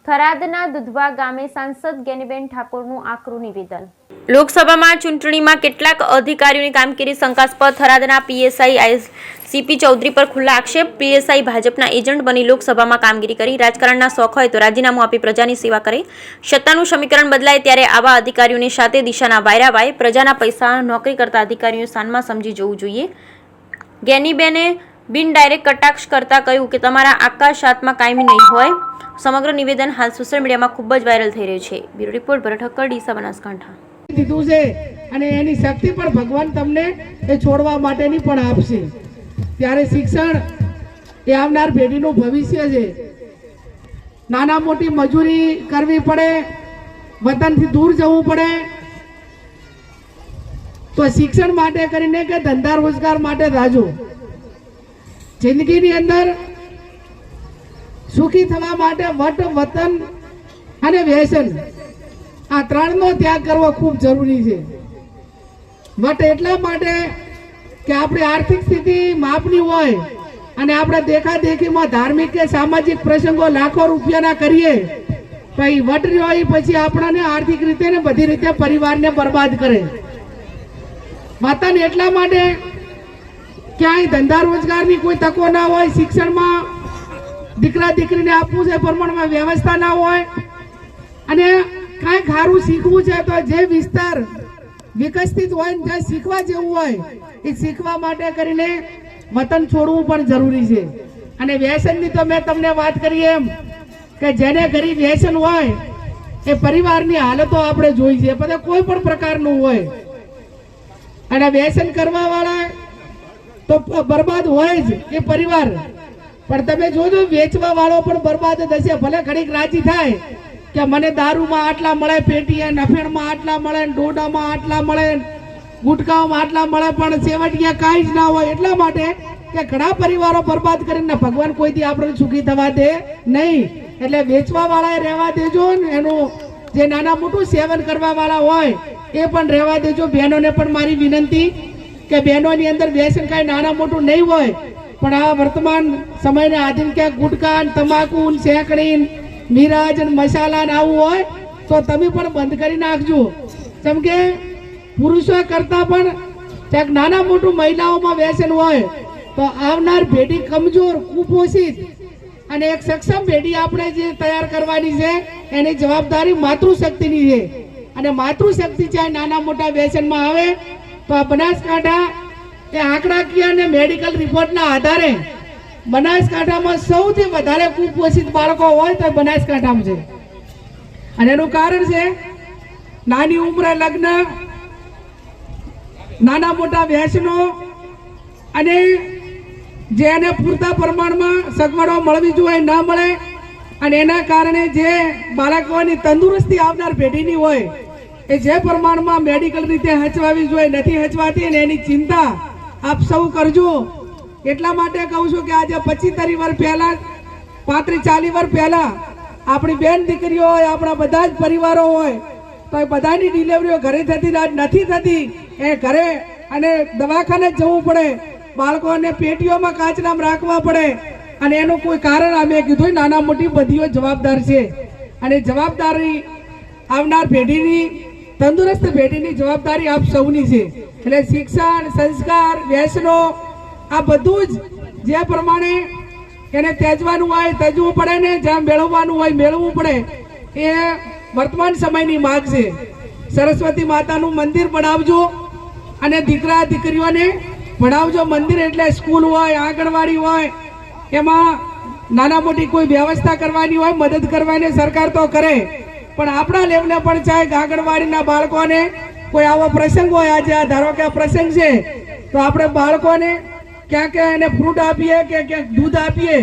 થરાદના દુધવા ગામે સાંસદ ગેનીબેન ઠાકોરનું આકરું નિવેદન। લોકસભામાં ચૂંટણીમાં કેટલાક અધિકારીઓની કામગીરી શંકાસ્પદ। થરાદના પીએસઆઈ સીપી ચૌધરી પર ખુલ્લા આક્ષેપ। પીએસઆઈ ભાજપના એજન્ટ બની લોકસભામાં કામગીરી કરી રાજકારણના શોખ હોય તો રાજીનામું આપી પ્રજાની સેવા કરે। સત્તાનું સમીકરણ બદલાય ત્યારે આવા અધિકારીઓની સાથે દિશાના વાયરા વાય। પ્રજાના પૈસા નોકરી કરતા અધિકારીઓ સાનમાં સમજી જવું જોઈએ। ગેનીબેને બિન ડાયરેક્ટ કટાક્ષ કરતા કહ્યું કે તમારા આકાશ હાથમાં કાયમી નહીં હોય। સમગ્ર નિવેદન હાલ સોશિયલ મીડિયામાં ખૂબ જ વાયરલ થઈ રહ્યું છે। બ્યુરો રિપોર્ટ ભરત ઠક્કર, ડીસા, બનાસકાંઠા। દીધું છે અને એની શક્તિ પણ ભગવાન તમને એ છોડવા માટેની પણ આપશે। ત્યારે શિક્ષણ એ આવનાર પેઢીનું ભવિષ્ય છે। નાના મોટી મજૂરી કરવી પડે, વતનથી દૂર જવું પડે, તો શિક્ષણ માટે કરીને કે ધંધા રોજગાર માટે રાજો જિંદગીની અંદર સુખી થવા માટે વટ, વતન અને વ્યસન આ ત્રણનો ત્યાગ કરવો ખૂબ જરૂરી છે। વટ એટલા માટે કે આપણી આર્થિક સ્થિતિ માપની હોય અને આપણે દેખાદેખીમાં ધાર્મિક કે સામાજિક પ્રસંગો લાખો રૂપિયાના કરીએ તો એ વટ રહ્યો એ પછી આપણને આર્થિક રીતે ને બધી રીતે પરિવારને બરબાદ કરે। વતન એટલા માટે ક્યાંય ધંધા રોજગારની કોઈ તકો ના હોય, શિક્ષણમાં દીકરા દીકરીને આપવું છે પ્રમાણમાં વ્યવસ્થા ના હોય, અને કાંઈ ખારું શીખવું છે તો જે વિસ્તાર વિકસિત હોય ને જ્યાં શીખવા જેવું હોય એ શીખવા માટે કરીને વતન છોડવું પણ જરૂરી છે। અને વ્યસનની તો મેં તમને વાત કરી એમ કે જેને ઘરે વ્યસન હોય એ પરિવારની હાલતો આપણે જોઈ છે, બધા કોઈ પણ પ્રકારનું હોય, અને વ્યસન કરવા વાળા તો બરબાદ હોય જ એ પરિવાર, પણ તમે જોજો વેચવા વાળો પણ બરબાદ થશે। ભલે ઘડીક રાજી થાય કે મને દારૂમાં આટલા મળે, પેટીએ નફેણમાં આટલા મળે, ડોડામાં આટલા મળે, ગુટકાઓમાં આટલા મળે, પણ સેવટિયા કાંઈ જ ના હોય। એટલા માટે કે ઘણા પરિવારો બરબાદ કરીને ભગવાન કોઈથી આપણે સુખી થવા દે નહીં। એટલે વેચવા વાળાએ રહેવા દેજો ને એનું જે નાના મોટું સેવન કરવા વાળા હોય એ પણ રહેવા દેજો। બહેનોને પણ મારી વિનંતી કે બહેનોની અંદર વ્યસન કાંઈ નાના મોટું નહીં હોય, પણ આ વર્તમાન સમયને આધીન ક્યાંક ગુટકા, તમાકુ, શેકડી, મિરાજ, મસાલા આવું હોય તો તમે પણ બંધ કરી નાખજો। જેમ કે પુરુષો કરતા પણ ક્યાંક નાના મોટું મહિલાઓમાં વ્યસન હોય તો આવનાર પેઢી કમજોર, કુપોષિત અને એક સક્ષમ પેઢી આપણે જે તૈયાર કરવાની છે એની જવાબદારી માતૃશક્તિની છે। અને માતૃશક્તિ ચાહે નાના મોટા વ્યસનમાં આવે તો આ બનાસકાંઠા એ આંકડાકીય અને મેડિકલ રિપોર્ટના આધારે બનાસકાંઠામાં સૌથી વધારે કુપોષિત બાળકો હોય તો બનાસકાંઠામાં છે। અને એનું કારણ છે નાની ઉંમરે લગ્ન, નાના મોટા વ્યસનો, અને જેને પૂરતા પ્રમાણમાં સગવડો મળવી જોઈએ ન મળે, અને એના કારણે જે બાળકોની તંદુરસ્તી આવનાર પેઢીની હોય એ જે પ્રમાણમાં મેડિકલ રીતે હચવાવી જોઈએ નથી હચવાતી, અને એની ચિંતા આપ સૌ કરજો। એટલા માટે કહું છું કે આજે 25-30 વર્ષ પહેલા, 35-40 વર્ષ પહેલા આપણી બેન દીકરીઓ હોય, આપણા બધા જ પરિવારો હોય તો એ બધાની ડિલિવરીઓ ઘરે થતી, આજ નથી થતી, એ ઘરે અને દવાખાને જવું પડે, બાળકોને પેટીઓમાં કાચનામ રાખવા પડે, અને એનું કોઈ કારણ અમે કીધું નાના મોટી બધીઓ જવાબદાર છે। અને જવાબદારી આવનાર પેઢીની, તંદુરસ્ત પેઢીની જવાબદારી આપ સૌની છે। એટલે શિક્ષણ, સંસ્કાર, વ્યસનો આ બધું જ જે પ્રમાણે એને ત્યજવાનું હોય ત્યજવું પડે ને જ્યાં મેળવવાનું હોય મેળવવું પડે, એ વર્તમાન સમયની માંગ છે। સરસ્વતી માતાનું મંદિર બનાવજો અને દીકરા દીકરીઓને ભણાવજો। મંદિર એટલે સ્કૂલ હોય, આંગણવાડી હોય, એમાં નાના મોટી કોઈ વ્યવસ્થા કરવાની હોય, મદદ કરવાની સરકાર તો કરે, પણ આપણા લેવલે પણ ચાહે આંગણવાડીના બાળકોને કોઈ આવો પ્રસંગ હોય, આજે આ ધારો કે પ્રસંગ છે તો આપણે બાળકોને ક્યાંક એને ફ્રૂટ આપીએ કે ક્યાંક દૂધ આપીએ